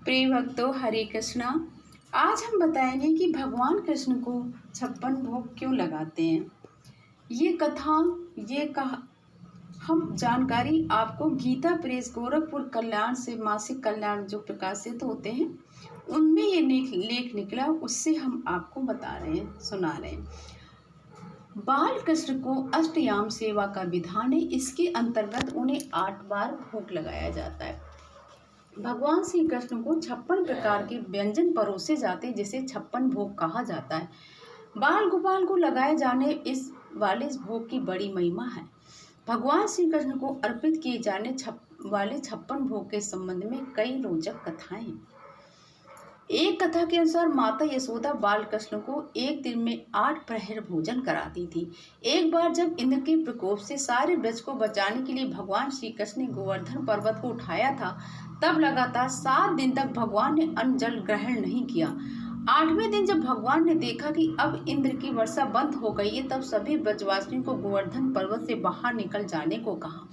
प्रिय भक्तों, हरे कृष्णा। आज हम बताएंगे कि भगवान कृष्ण को 56 भोग क्यों लगाते हैं। ये कथा हम जानकारी आपको गीता प्रेस गोरखपुर कल्याण से मासिक कल्याण जो प्रकाशित होते हैं उनमें ये लेख निकला, उससे हम आपको बता रहे हैं, सुना रहे हैं। बाल कृष्ण को अष्टयाम सेवा का विधान है। इसके अंतर्गत उन्हें 8 बार भोग लगाया जाता है। भगवान श्री कृष्ण को 56 प्रकार के व्यंजन परोसे जाते, जिसे 56 भोग कहा जाता है। बाल गोपाल को लगाए जाने इस भोग की बड़ी महिमा है। भगवान श्री कृष्ण को अर्पित किए जाने वाले 56 भोग के संबंध में कई रोचक कथाएं हैं। एक कथा के अनुसार माता यशोदा बाल कृष्ण को एक दिन में 8 प्रहर भोजन कराती थी। एक बार जब इंद्र के प्रकोप से सारे ब्रज को बचाने के लिए भगवान श्री कृष्ण ने गोवर्धन पर्वत को उठाया था, तब लगातार 7 दिन तक भगवान ने अन्न जल ग्रहण नहीं किया। 8वें दिन जब भगवान ने देखा कि अब इंद्र की वर्षा बंद हो गई है, तब सभी ब्रजवासियों को गोवर्धन पर्वत से बाहर निकल जाने को कहा।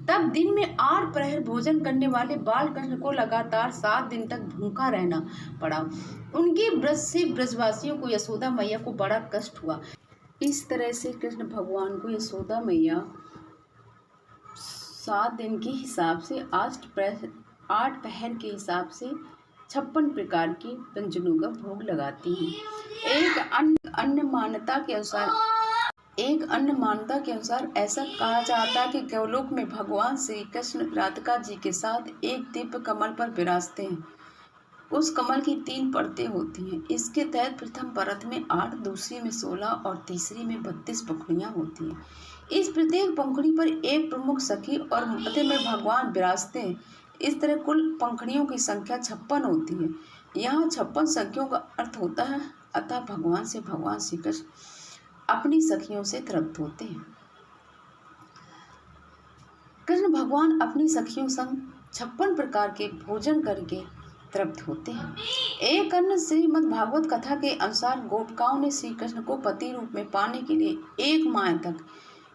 तब दिन में 8 प्रहर भोजन करने वाले बाल कृष्ण को लगातार 7 दिन तक भूखा रहना पड़ा। उनके ब्रज से ब्रजवासियों को यशोदा मैया को बड़ा कष्ट हुआ। इस तरह से कृष्ण भगवान को यशोदा मैया 7 दिन के हिसाब से 8 पहर के हिसाब से 56 प्रकार के व्यंजनों का भोग लगाती हैं। एक अन्य मान्यता के अनुसार ऐसा कहा जाता है कि गोलोक में भगवान श्री कृष्ण राधिका जी के साथ एक दिव्य कमल पर विराजते हैं। उस कमल की 3 परतें होती हैं। इसके तहत प्रथम परत में 8, दूसरी में 16 और तीसरी में 32 पंखुड़ियाँ होती हैं। इस प्रत्येक पंखुड़ी पर एक प्रमुख सखी और मध्य में भगवान विराजते हैं। इस तरह कुल पंखुड़ियों की संख्या 56 होती है। यहाँ 56 संख्याओं का अर्थ होता है, अतः भगवान श्री कृष्ण अपनी सखियों से तृप्त होते हैं। कृष्ण भगवान अपनी सखियों संग 56 प्रकार के भोजन करके तृप्त होते हैं। एक अन्य श्रीमद् भागवत कथा के अनुसार गोपिकाओं ने श्री कृष्ण को पति रूप में पाने के लिए 1 माह तक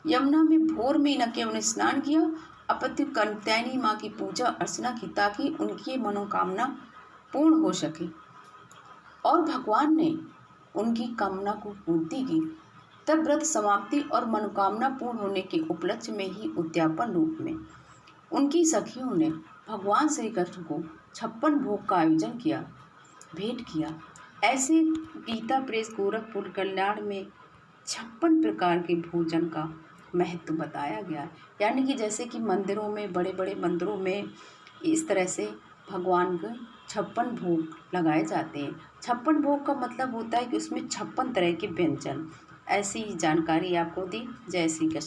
यमुना में भोर में न केवल स्नान किया, अपितु कात्यायनी माँ की पूजा अर्चना की, ताकि उनकी मनोकामना पूर्ण हो सके, और भगवान ने उनकी कामना को पूर्ति की। तब व्रत समाप्ति और मनोकामना पूर्ण होने के उपलक्ष्य में ही उद्यापन रूप में उनकी सखियों ने भगवान श्री कृष्ण को 56 भोग का आयोजन किया, भेंट किया। ऐसे गीता प्रेस गोरखपुर कल्याण में 56 प्रकार के भोजन का महत्व बताया गया। यानी कि जैसे कि मंदिरों में, बड़े बड़े मंदिरों में इस तरह से भगवान को 56 भोग लगाए जाते हैं। 56 भोग का मतलब होता है कि उसमें 56 तरह के व्यंजन। ऐसी जानकारी आपको दी। जय श्री कृष्ण।